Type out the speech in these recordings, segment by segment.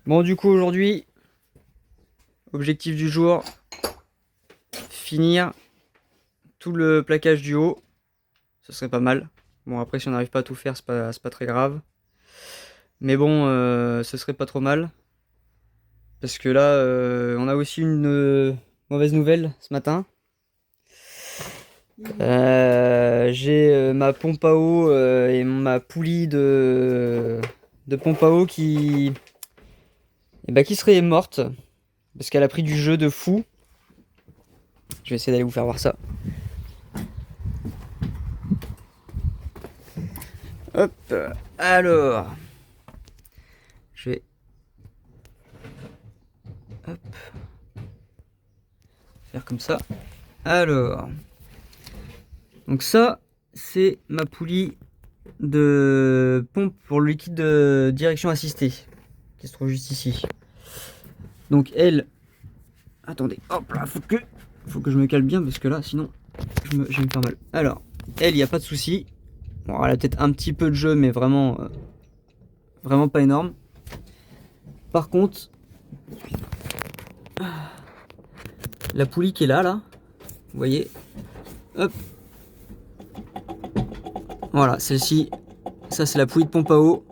Bon, du coup, aujourd'hui, objectif du jour, finir tout le plaquage du haut. Ce serait pas mal. Bon, après, si on n'arrive pas à tout faire, c'est pas très grave. Mais bon, ce serait pas trop mal. Parce que là, on a aussi une mauvaise nouvelle ce matin. J'ai ma pompe à eau et ma poulie de pompe à eau qui serait morte. Parce qu'elle a pris du jeu de fou. Je vais essayer d'aller vous faire voir ça. Hop, alors. Je vais hop, faire comme ça. Alors. Donc ça, c'est ma poulie de pompe pour le liquide de direction assistée. Qui se trouve juste ici. Donc elle... Attendez, hop là, faut que je me cale bien parce que là, sinon, je vais me faire mal. Alors, elle, il n'y a pas de souci. Bon, elle a peut-être un petit peu de jeu, mais vraiment, vraiment pas énorme. Par contre, la poulie qui est là, vous voyez, hop. Voilà, celle-ci, ça c'est la poulie de pompe à eau.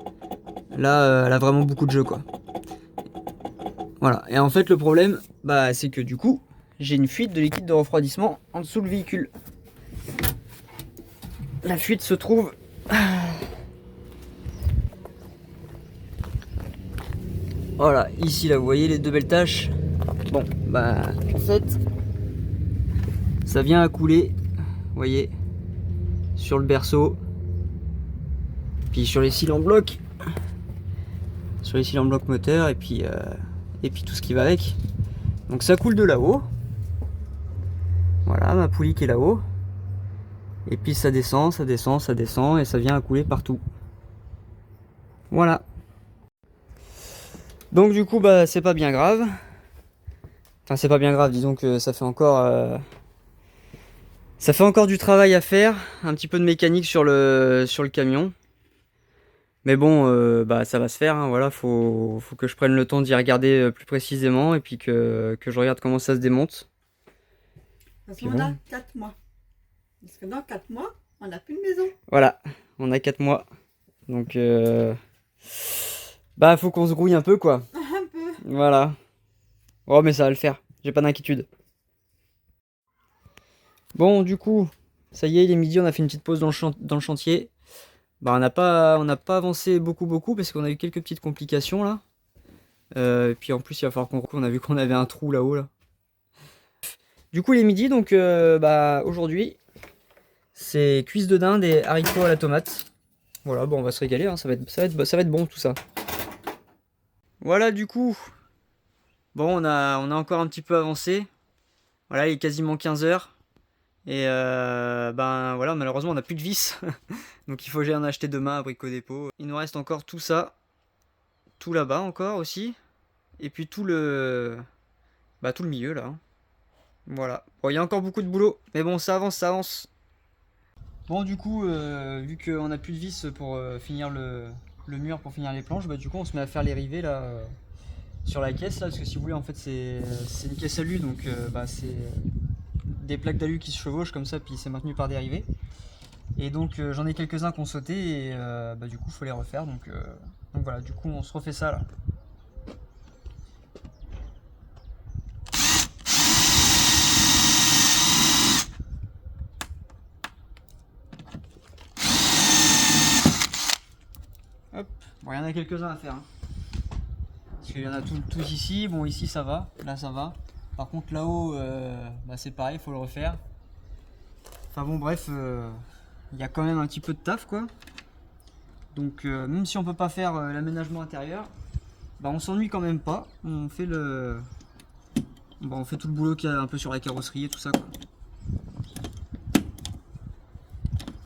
Là, elle a vraiment beaucoup de jeu, quoi. Voilà, et en fait, le problème, bah, c'est que du coup, j'ai une fuite de liquide de refroidissement en dessous le véhicule. La fuite se trouve... Voilà, ici, là, vous voyez les deux belles taches. Bon, bah, en fait, ça vient à couler, vous voyez, sur le berceau, puis sur les cylindres blocs, moteur, et puis tout ce qui va avec. Donc ça coule de là-haut. Voilà, ma poulie qui est là-haut. Et puis ça descend, ça descend, ça descend, et ça vient à couler partout. Voilà. Donc du coup, bah, c'est pas bien grave. Enfin, c'est pas bien grave, disons que ça fait encore du travail à faire, un petit peu de mécanique sur le camion. Mais bon, bah, ça va se faire, hein, voilà, faut que je prenne le temps d'y regarder plus précisément et puis que je regarde comment ça se démonte. Parce qu'on a 4 mois. Parce que dans 4 mois, on n'a plus de maison. Voilà, on a 4 mois. Donc, bah, faut qu'on se grouille un peu, quoi. Un peu. Voilà. Oh, mais ça va le faire, j'ai pas d'inquiétude. Bon, du coup, ça y est, il est midi, on a fait une petite pause dans le chantier. Bah, on n'a pas avancé beaucoup parce qu'on a eu quelques petites complications là. Et puis en plus, il va falloir qu'on a vu qu'on avait un trou là-haut là. Du coup, il est midi, donc bah, aujourd'hui, c'est cuisse de dinde et haricots à la tomate. Voilà, bon, on va se régaler, hein, ça va être bon tout ça. Voilà, du coup, bon, on a encore un petit peu avancé. Voilà, il est quasiment 15 h. Et ben voilà, malheureusement, on n'a plus de vis. Donc il faut que j'aille en acheter demain à Brico Dépôt. Il nous reste encore tout ça. Tout là-bas encore aussi. Et puis tout le milieu là. Voilà. Bon, il y a encore beaucoup de boulot. Mais bon, ça avance, ça avance. Bon, du coup, vu qu'on n'a plus de vis pour finir le mur, pour finir les planches, bah du coup on se met à faire les rivets là sur la caisse là. Parce que si vous voulez, en fait c'est une caisse alu. Donc bah, c'est des plaques d'alu qui se chevauchent comme ça. Puis c'est maintenu par des rivets. Et donc j'en ai quelques-uns qui ont sauté. Et bah, du coup il faut les refaire. Donc voilà, du coup on se refait ça là. Hop, bon, il y en a quelques-uns à faire. Hein. Parce qu'il y en a tous ici. Bon, ici ça va, là ça va. Par contre, là-haut, bah, c'est pareil, il faut le refaire. Enfin bon, bref, il y a quand même un petit peu de taf quoi. Donc, même si on peut pas faire l'aménagement intérieur, bah, on s'ennuie quand même pas. On fait on fait tout le boulot qu'il y a un peu sur la carrosserie et tout ça quoi.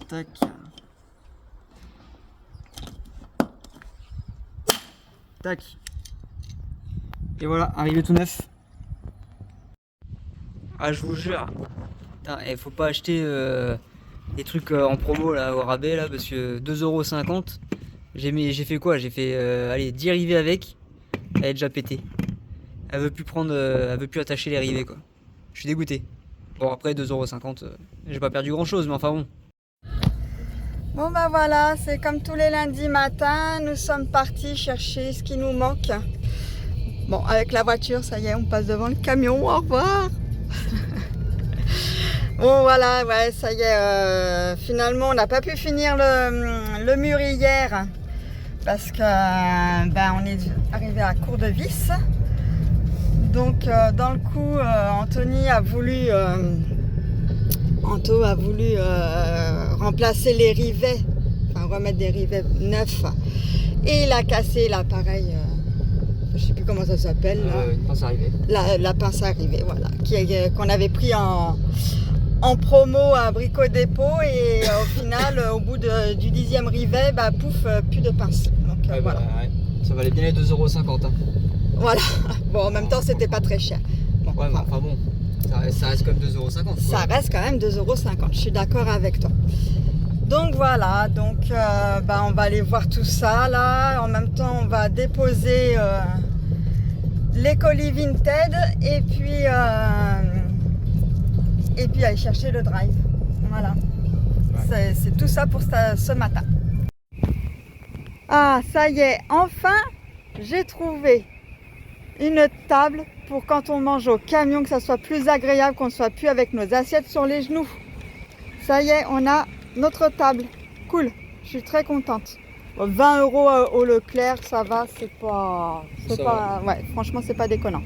Tac. Tac. Et voilà, arrivé tout neuf. Ah, je vous jure. Il faut pas acheter des trucs en promo là au rabais là parce que 2,50 €. J'ai fait quoi? J'ai fait allez, 10 rivets avec. Elle est déjà pétée. Elle veut plus prendre, elle veut plus attacher les rivets quoi. Je suis dégoûté. Bon après 2,50 €, j'ai pas perdu grand chose mais enfin bon. Bon bah voilà, c'est comme tous les lundis matins, nous sommes partis chercher ce qui nous manque. Bon, avec la voiture, ça y est, on passe devant le camion, au revoir. Bon voilà, ouais, ça y est, finalement on n'a pas pu finir le mur hier parce que on est arrivé à court de vis. Donc dans le coup, Anthony a voulu remplacer les rivets, enfin remettre des rivets neufs, et il a cassé l'appareil, je sais plus comment ça s'appelle, Une pince à rivet. la pince à rivet, voilà, qu'on avait pris en promo à Brico Dépôt, et au final, au bout du 10e rivet, pouf, plus de pince. Donc voilà. Ouais. Ça valait bien les 2,50 €. Hein. Voilà. Bon, en même temps, c'était pas très cher. Bon, Ouais, mais enfin bon, ça reste comme 2,50 €. Ça reste quand même 2,50 €. Je suis d'accord avec toi. Donc voilà, donc on va aller voir tout ça là. En même temps, on va déposer les colis Vinted et puis aller chercher le drive. Voilà. Ouais. C'est tout ça pour ce matin. Ah, ça y est, enfin, j'ai trouvé une table pour quand on mange au camion, que ça soit plus agréable, qu'on ne soit plus avec nos assiettes sur les genoux. Ça y est, on a notre table. Cool, je suis très contente. 20 € au Leclerc, ça va, ouais, franchement, c'est pas déconnant.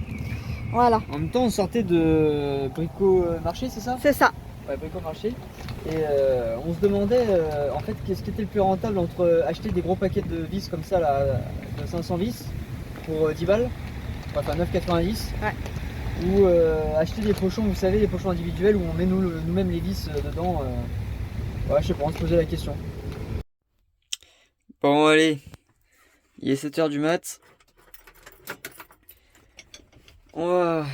Voilà. En même temps, on sortait de Brico Marché, c'est ça? C'est ça. Ouais, Brico Marché. Et on se demandait en fait qu'est-ce qui était le plus rentable entre acheter des gros paquets de vis comme ça, là, de 500 vis pour 10 balles, enfin 9,90, ouais. Ou acheter des pochons, vous savez, des pochons individuels où on met nous-mêmes les vis dedans. Ouais, je sais pas, on se posait la question. Bon, allez, il est 7 h du mat. On va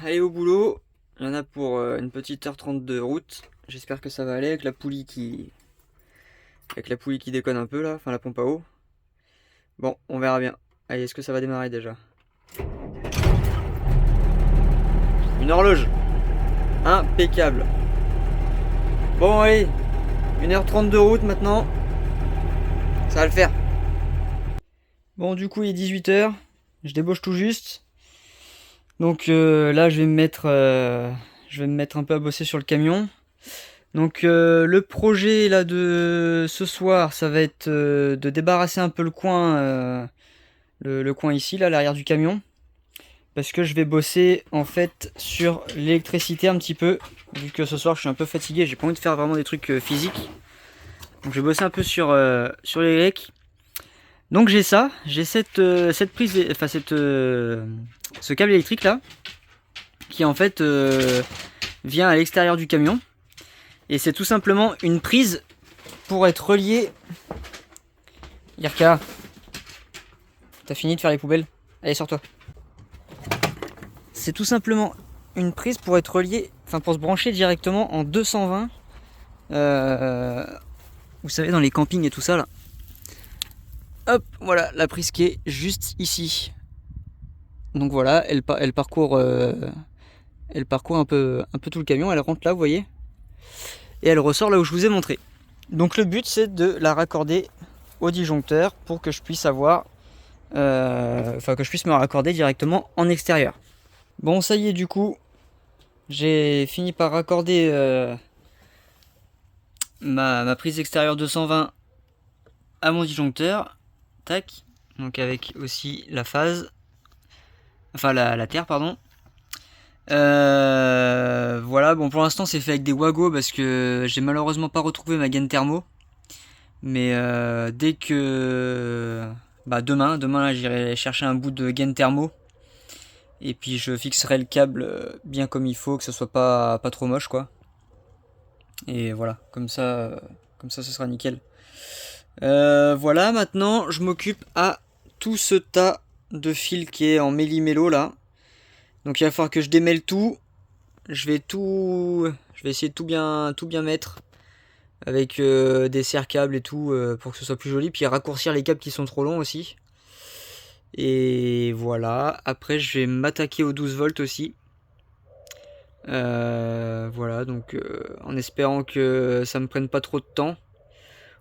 aller au boulot. Il y en a pour une petite heure 30 de route. J'espère que ça va aller avec la poulie qui déconne un peu là, enfin la pompe à eau. Bon, on verra bien. Allez, est-ce que ça va démarrer déjà? Une horloge. Impeccable. Bon, allez, 1h30 de route maintenant. Ça va le faire. Bon, du coup, il est 18 h. Je débauche tout juste. Donc là, je vais me mettre un peu à bosser sur le camion. Donc le projet là de ce soir, ça va être de débarrasser un peu le coin, le coin ici, là, l'arrière du camion. Parce que je vais bosser en fait sur l'électricité un petit peu. Vu que ce soir je suis un peu fatigué, j'ai pas envie de faire vraiment des trucs physiques. Donc je vais bosser un peu sur l'électrique. Donc j'ai cette prise, enfin ce câble électrique là, qui en fait vient à l'extérieur du camion. Et c'est tout simplement une prise pour être relié. Yarka, t'as fini de faire les poubelles? Allez, sors-toi. C'est tout simplement une prise pour être relié, enfin pour se brancher directement en 220. Vous savez, dans les campings et tout ça là. Hop, voilà la prise qui est juste ici. Donc voilà, elle parcourt un peu tout le camion. Elle rentre là, vous voyez. Et elle ressort là où je vous ai montré. Donc le but c'est de la raccorder au disjoncteur pour que je puisse avoir, que je puisse me raccorder directement en extérieur. Bon, ça y est, du coup, j'ai fini par raccorder ma prise extérieure 220 à mon disjoncteur. Tac. Donc avec aussi la phase, enfin la terre, pardon. Voilà, bon, pour l'instant c'est fait avec des Wago parce que j'ai malheureusement pas retrouvé ma gaine thermo. Mais dès que demain là, j'irai chercher un bout de gaine thermo. Et puis je fixerai le câble bien comme il faut, que ce soit pas trop moche quoi. Et voilà, comme ça ce sera nickel. Voilà, maintenant je m'occupe à tout ce tas de fil qui est en méli-mélo là. Donc il va falloir que je démêle tout. Je vais essayer de tout bien mettre avec des serre-câbles et tout pour que ce soit plus joli. Puis raccourcir les câbles qui sont trop longs aussi. Et voilà, après je vais m'attaquer aux 12 volts aussi. Voilà, donc en espérant que ça me prenne pas trop de temps.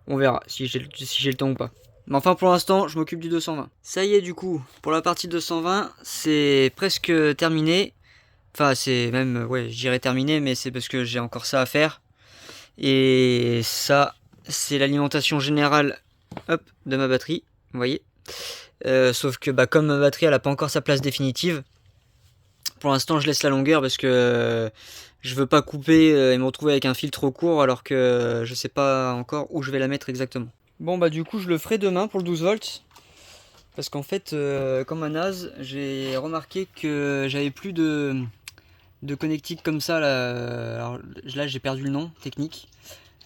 On verra si j'ai le temps ou pas. Mais enfin pour l'instant je m'occupe du 220. Ça y est du coup, pour la partie 220 c'est presque terminé. Enfin c'est même, ouais je dirais terminé, mais c'est parce que j'ai encore ça à faire. Et ça c'est l'alimentation générale, hop, de ma batterie, vous voyez. Sauf que bah, comme ma batterie elle a pas encore sa place définitive, pour l'instant je laisse la longueur parce que je veux pas couper et me retrouver avec un fil trop court alors que je sais pas encore où je vais la mettre exactement. Bon bah du coup je le ferai demain pour le 12 volts. Parce qu'en fait, comme un naze, j'ai remarqué que j'avais plus de connectique comme ça. Là, alors, là j'ai perdu le nom technique.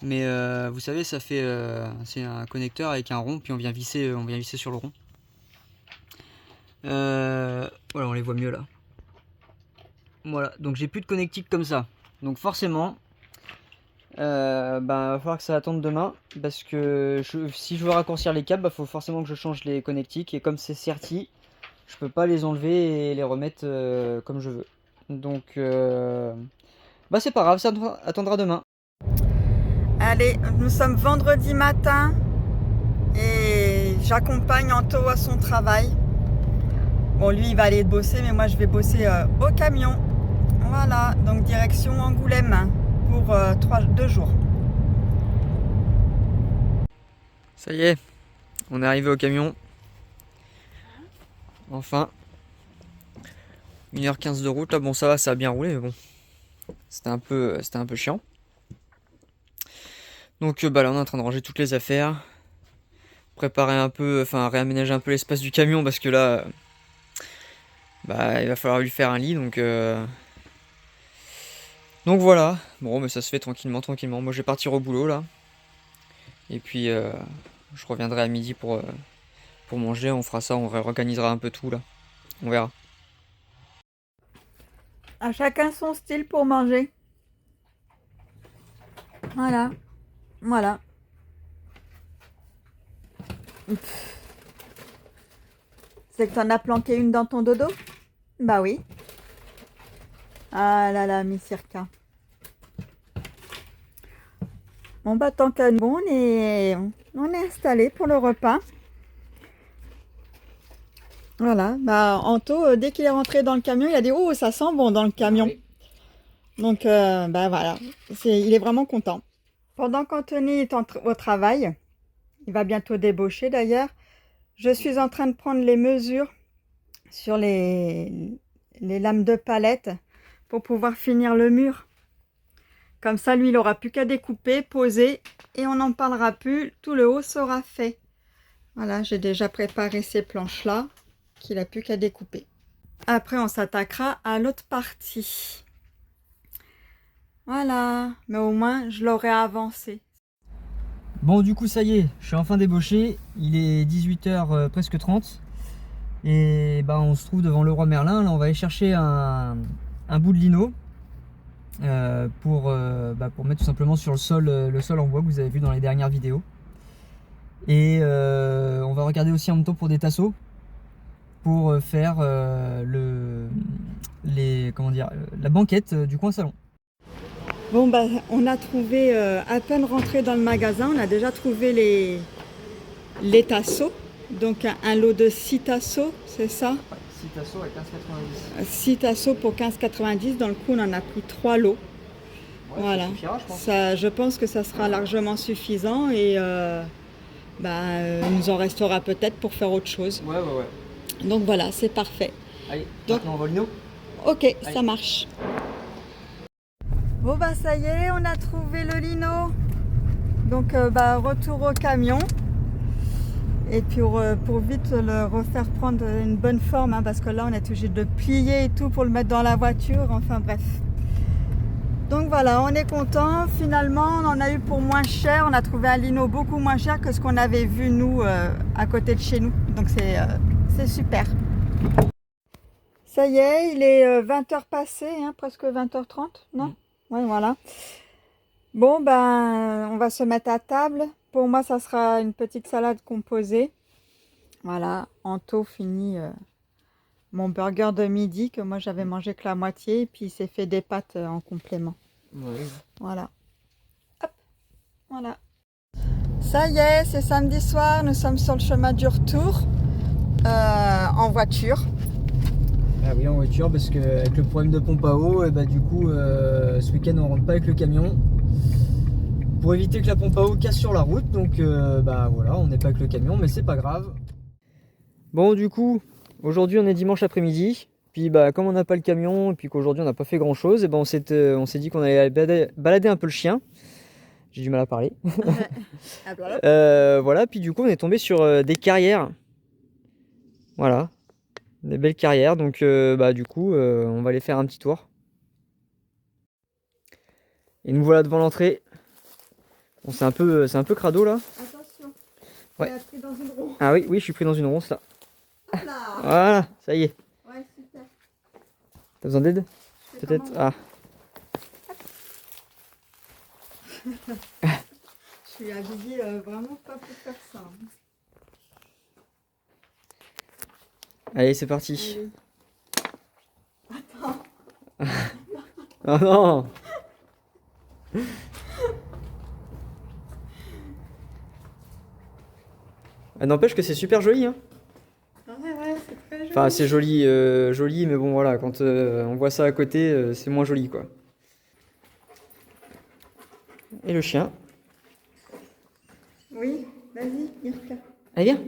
Mais vous savez, ça fait c'est un connecteur avec un rond, puis on vient visser sur le rond. Voilà, on les voit mieux là. Voilà, donc j'ai plus de connectique comme ça. Donc forcément, va falloir que ça attende demain. Parce que si je veux raccourcir les câbles, faut forcément que je change les connectiques. Et comme c'est certi, je peux pas les enlever et les remettre comme je veux. Donc, c'est pas grave, ça attendra demain. Allez, nous sommes vendredi matin et j'accompagne Anto à son travail. Bon, lui, il va aller bosser, mais moi, je vais bosser au camion. Voilà, donc direction Angoulême pour 2 jours. Ça y est, on est arrivé au camion. Enfin, 1h15 de route, là, bon ça va, ça a bien roulé, mais bon, c'était un peu chiant. Donc là on est en train de ranger toutes les affaires, préparer un peu, enfin réaménager un peu l'espace du camion parce que là, il va falloir lui faire un lit, donc voilà. Bon, mais ça se fait tranquillement. Moi je vais partir au boulot là, et puis je reviendrai à midi pour manger. On fera ça, on réorganisera un peu tout là, on verra. À chacun son style pour manger. Voilà, voilà. C'est que t'en as planqué une dans ton dodo? Bah oui. Ah là là, Missirka. Bon bah tant qu'à nous, on est installé pour le repas. Voilà, bah Anto, dès qu'il est rentré dans le camion, il a dit oh ça sent bon dans le camion. Ah oui. Donc voilà, il est vraiment content. Pendant qu'Anthony est au travail, il va bientôt débaucher d'ailleurs, je suis en train de prendre les mesures sur les lames de palette pour pouvoir finir le mur. Comme ça, lui, il n'aura plus qu'à découper, poser et on n'en parlera plus. Tout le haut sera fait. Voilà, j'ai déjà préparé ces planches-là qu'il n'a plus qu'à découper. Après, on s'attaquera à l'autre partie. Voilà, mais au moins, je l'aurai avancé. Bon, du coup, ça y est, je suis enfin débauché. Il est 18h presque 30. Et on se trouve devant Leroy Merlin. Là, on va aller chercher un bout de lino pour mettre tout simplement sur le sol en bois que vous avez vu dans les dernières vidéos. Et on va regarder aussi en même temps pour des tasseaux pour faire la banquette du coin salon. Bon on a trouvé, à peine rentré dans le magasin, on a déjà trouvé les tasseaux. Donc un lot de 6 tasseaux, c'est ça? 6 tasseaux à 15,90. 6 tasseaux pour 15,90. Dans le coup, on en a pris 3 lots. Ouais, voilà. Ça suffira, je pense. Je pense que ça sera largement suffisant et il nous en restera peut-être pour faire autre chose. Ouais. Donc voilà, c'est parfait. Allez, maintenant on va lino. Ok, allez. Ça marche. Bon ça y est, on a trouvé le lino. Donc retour au camion. Et puis pour vite le refaire prendre une bonne forme, parce que là on est obligé de plier et tout pour le mettre dans la voiture, enfin bref. Donc voilà, on est content. Finalement on en a eu pour moins cher, on a trouvé un lino beaucoup moins cher que ce qu'on avait vu nous à côté de chez nous. Donc c'est super. Ça y est, il est 20h passé, presque 20h30, non? Ouais, voilà. Bon on va se mettre à table. Pour moi ça sera une petite salade composée. Voilà, Anto finit mon burger de midi que moi j'avais mangé que la moitié. Et puis il s'est fait des pâtes en complément. Ouais. Voilà. Hop, voilà. Ça y est, c'est samedi soir. Nous sommes sur le chemin du retour en voiture. Ah oui, en voiture, parce qu'avec le problème de pompe à eau, et bah, du coup, ce week-end on rentre pas avec le camion. Pour éviter que la pompe à eau casse sur la route, donc bah voilà, on n'est pas avec le camion, mais c'est pas grave. Bon, du coup, aujourd'hui on est dimanche après-midi. Puis bah comme on n'a pas le camion, et puis qu'aujourd'hui on n'a pas fait grand chose, et ben on s'est dit qu'on allait aller balader un peu le chien. J'ai du mal à parler. Voilà, puis du coup on est tombé sur des carrières. Voilà, des belles carrières, donc bah du coup on va aller faire un petit tour. Et nous voilà devant l'entrée. Bon, c'est un peu crado là. Attention, Ouais. tu es pris dans une roue. Ah oui, je suis pris dans une ronce là. Hop là. Voilà, ça y est. Ouais, super. T'as besoin d'aide? Je fais Peut-être. comment, Ah, Je suis habillée vraiment pas pour faire ça. allez, c'est parti. Allez. Attends. Oh non! N'empêche que c'est super joli, hein. Ouais, c'est très joli. Enfin, c'est joli, joli, mais bon, voilà, quand on voit ça à côté, c'est moins joli, quoi. Et le chien. Oui, vas-y, Mirka. Allez, viens!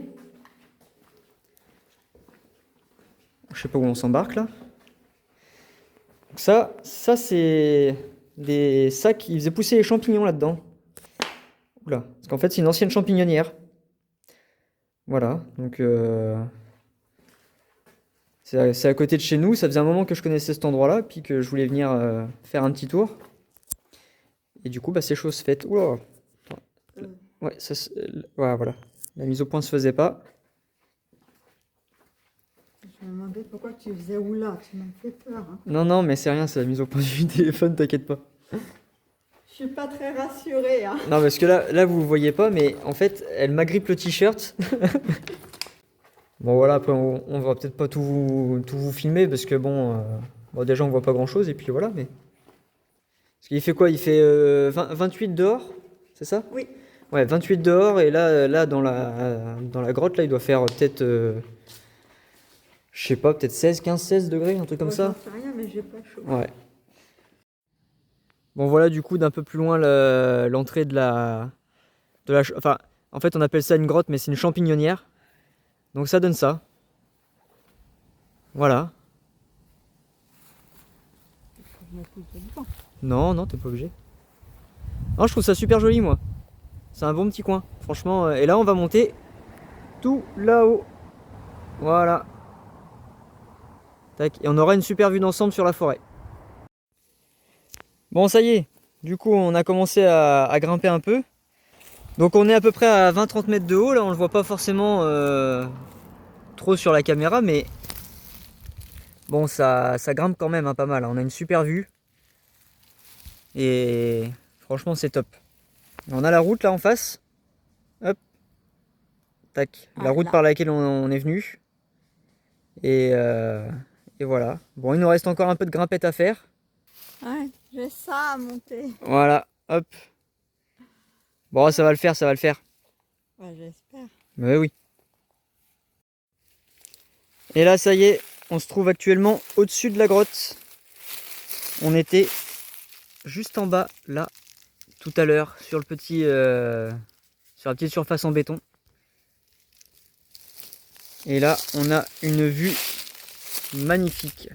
Je sais pas où on s'embarque, là. Donc ça c'est des sacs, ils faisaient pousser les champignons là-dedans. Oula, parce qu'en fait, c'est une ancienne champignonnière. Voilà, donc c'est à côté de chez nous. Ça faisait un moment que je connaissais cet endroit-là, puis que je voulais venir faire un petit tour. Et du coup, bah, c'est chose faite. Oula! Ouais, ouais, voilà. La mise au point se faisait pas. Je me demandais pourquoi tu faisais oula, tu m'as fait peur. Hein. Non, non, mais c'est rien, c'est la mise au point du téléphone, t'inquiète pas. Je suis pas très rassurée. Hein. Non, parce que là, vous voyez pas, mais en fait, elle m'agrippe le t-shirt. Bon, voilà, après, on va peut-être pas tout vous filmer, parce que bon, déjà, on voit pas grand-chose, et puis voilà, mais... Parce qu'il fait quoi? Il fait 28 dehors, c'est ça? Oui. Ouais, 28 dehors, et là dans la grotte, là, il doit faire peut-être, je sais pas, peut-être 16 degrés, un truc comme ça. J'en sais rien, mais j'ai pas chaud. Ouais. Bon, voilà, du coup, d'un peu plus loin, l'entrée enfin, en fait, on appelle ça une grotte, mais c'est une champignonnière. Donc ça donne ça. Voilà. Non, non, t'es pas obligé. Non, je trouve ça super joli, moi. C'est un bon petit coin, franchement. Et là, on va monter tout là-haut. Voilà. Tac. Et on aura une super vue d'ensemble sur la forêt. Bon, ça y est. Du coup, on a commencé à grimper un peu. Donc on est à peu près à 20-30 mètres de haut. Là, on le voit pas forcément trop sur la caméra, mais bon, ça grimpe quand même, hein, pas mal. On a une super vue. Et franchement, c'est top. On a la route là en face. Hop. Tac. La route par laquelle on est venu. Et voilà. Bon, il nous reste encore un peu de grimpette à faire. Ouais, j'ai ça à monter. Voilà. Hop. Bon, ça va le faire, ça va le faire. Ouais, j'espère. Mais oui. Et là, ça y est, on se trouve actuellement au-dessus de la grotte. On était juste en bas, là, tout à l'heure, sur sur la petite surface en béton. Et là, on a une vue magnifique.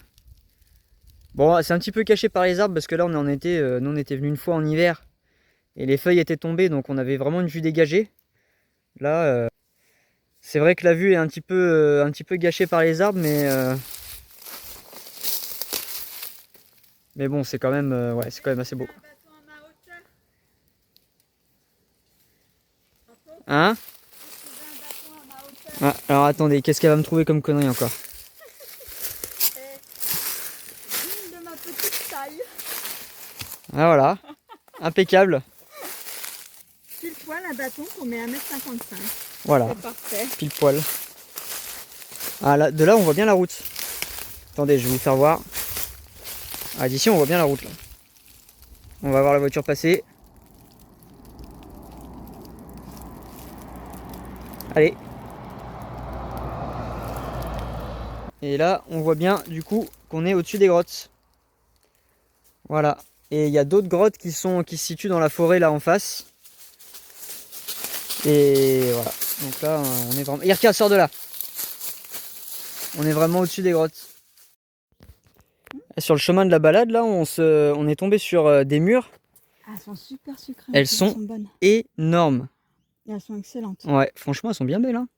Bon, c'est un petit peu caché par les arbres parce que là, nous, on était venu une fois en hiver et les feuilles étaient tombées, donc on avait vraiment une vue dégagée. Là, c'est vrai que la vue est un petit peu gâchée par les arbres, mais bon, c'est quand même, ouais, c'est quand même assez beau. Hein? Ah, alors attendez, qu'est-ce qu'elle va me trouver comme connerie encore? Une de ma petite taille. Ah voilà, impeccable. Pile poil un bâton qu'on met à 1,55 m. Voilà, C'est parfait. pile poil. Ah, là, de là, on voit bien la route. Attendez, je vais vous faire voir. Ah, d'ici, on voit bien la route là. On va voir la voiture passer. Allez. Et là, on voit bien du coup qu'on est au-dessus des grottes. Voilà. Et il y a d'autres grottes qui se situent dans la forêt là en face. Et voilà. Donc là, on est vraiment... Irka, sors de là. On est vraiment au-dessus des grottes. Sur le chemin de la balade, là, on est tombé sur des murs. Ah, elles sont super sucrées. Elles sont bonnes. Énormes. Et elles sont excellentes. Ouais, franchement, elles sont bien belles. Hein.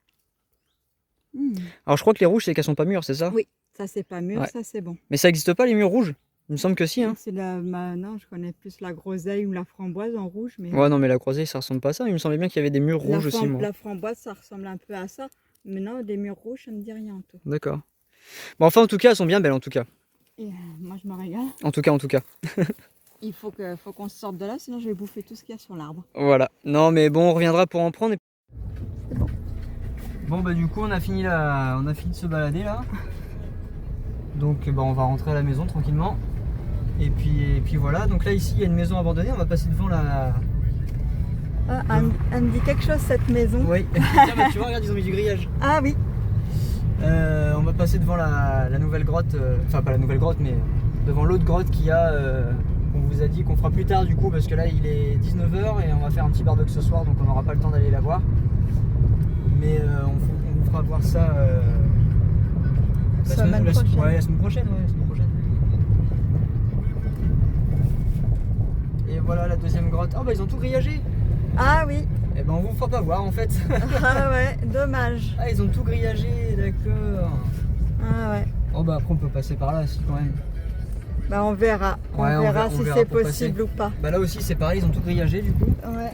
Mmh. Alors, je crois que les rouges, c'est qu'elles sont pas mûres, c'est ça? Oui, ça c'est pas mûr, Ouais. ça c'est bon. Mais ça n'existe pas, les mûres rouges? Il me semble que si. Hein. C'est non, je connais plus la groseille ou la framboise en rouge. Mais Ouais, non, mais la croisée, ça ressemble pas à ça. Il me semblait bien qu'il y avait des mûres rouges aussi, moi. La framboise, ça ressemble un peu à ça. Mais non, des mûres rouges, ça me dit rien en tout. D'accord. Bon, enfin, en tout cas, elles sont bien belles, en tout cas. Et moi, je me régale. En tout cas. Il faut qu'on se sorte de là, sinon je vais bouffer tout ce qu'il y a sur l'arbre. Voilà. Non, mais bon, on reviendra pour en prendre. C'est bon. Bon, bah, du coup, on a fini de se balader là. Donc, bah, on va rentrer à la maison tranquillement. Et puis voilà. Donc là, ici, il y a une maison abandonnée. On va passer devant la. Ah, elle me dit quelque chose cette maison. Oui. Tiens, bah, tu vois, regarde, ils ont mis du grillage. Ah oui. On va passer devant la nouvelle grotte. Enfin, pas la nouvelle grotte, mais devant l'autre grotte qu'il y a. On vous a dit qu'on fera plus tard du coup parce que là il est 19h et on va faire un petit barbecue ce soir donc on n'aura pas le temps d'aller la voir. Mais on vous fera voir ça la semaine prochaine. Ouais, la semaine prochaine. Et voilà la deuxième grotte. Oh bah ils ont tout grillagé. Ah oui. Et ben on vous fera pas voir en fait. Ah ouais, dommage. Ah ils ont tout grillagé, d'accord. Ah ouais. Oh bah après on peut passer par là aussi quand même. Bah on verra. On verra si c'est possible ou pas. Bah là aussi c'est pareil, ils ont tout grillagé du coup. Ouais.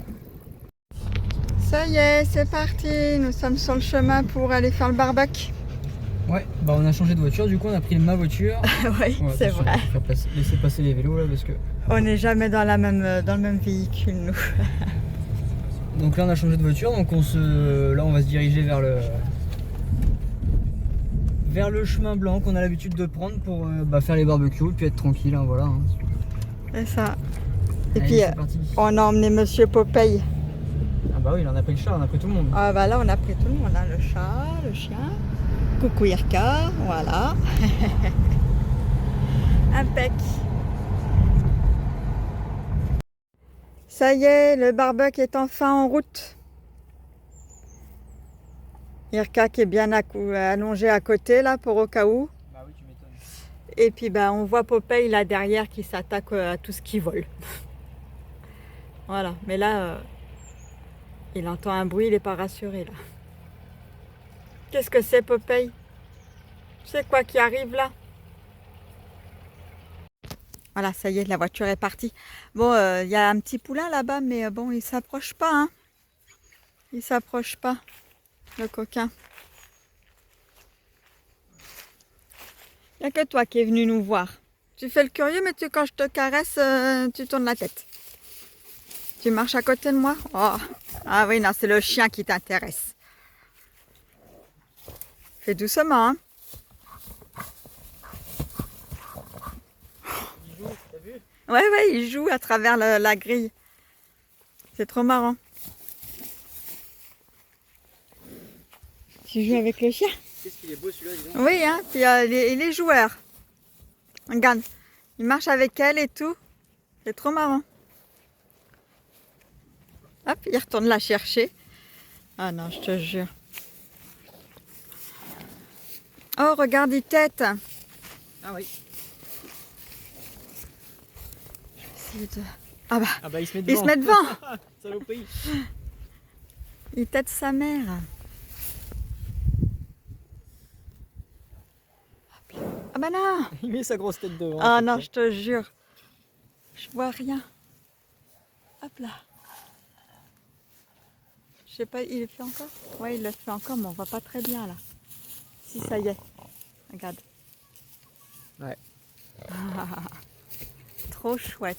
Ça y est, c'est parti. Nous sommes sur le chemin pour aller faire le barbecue. Ouais, bah on a changé de voiture, du coup on a pris ma voiture. Oui, ouais, c'est vrai. Laisser passer les vélos là parce que... On n'est jamais dans le même véhicule nous. Donc là on a changé de voiture, donc là on va se diriger vers le chemin blanc qu'on a l'habitude de prendre pour faire les barbecues et puis être tranquille, hein, voilà. Hein. C'est ça. Et allez, puis on a emmené Monsieur Popeye. Ah bah oui, il en a pris le chat, on a pris tout le monde. Ah bah là on a pris tout le monde, le chat, le chien. Coucou Irka, voilà. Impec. Ça y est, le barbecue est enfin en route. Irka qui est bien allongée à côté là pour au cas où. Bah oui, tu m'étonnes. Et puis bah, on voit Popeye là derrière qui s'attaque à tout ce qui vole. Voilà, mais là, il entend un bruit, il n'est pas rassuré là. Qu'est-ce que c'est Popeye? C'est quoi qui arrive là? Voilà, ça y est, la voiture est partie. Bon, il y a un petit poulain là-bas, mais bon, il s'approche pas. Hein. Il s'approche pas, le coquin. Il n'y a que toi qui es venu nous voir. Tu fais le curieux, mais quand je te caresse, tu tournes la tête. Tu marches à côté de moi? Oh. Ah oui, non, c'est le chien qui t'intéresse. Fais doucement, hein. Il joue, t'as vu? Ouais, il joue à travers la grille. C'est trop marrant. Tu joues avec le chien? Qu'est-ce qu'il est beau celui-là, dis donc. Oui, hein, puis il est joueur. Regarde, il marche avec elle et tout. C'est trop marrant. Hop, il retourne la chercher. Ah non, je te jure. Oh, regarde, il tète. Ah oui. Je vais essayer de... Ah bah, il se met il se met devant. Saloperie. Il tète sa mère. Ah bah non. Il met sa grosse tête devant. Ah non, je te jure. Je vois rien. Hop là. Je sais pas, il le fait encore? Ouais, il le fait encore, mais on voit pas très bien là. Si, ça y est. Regarde. Ouais. Trop chouette.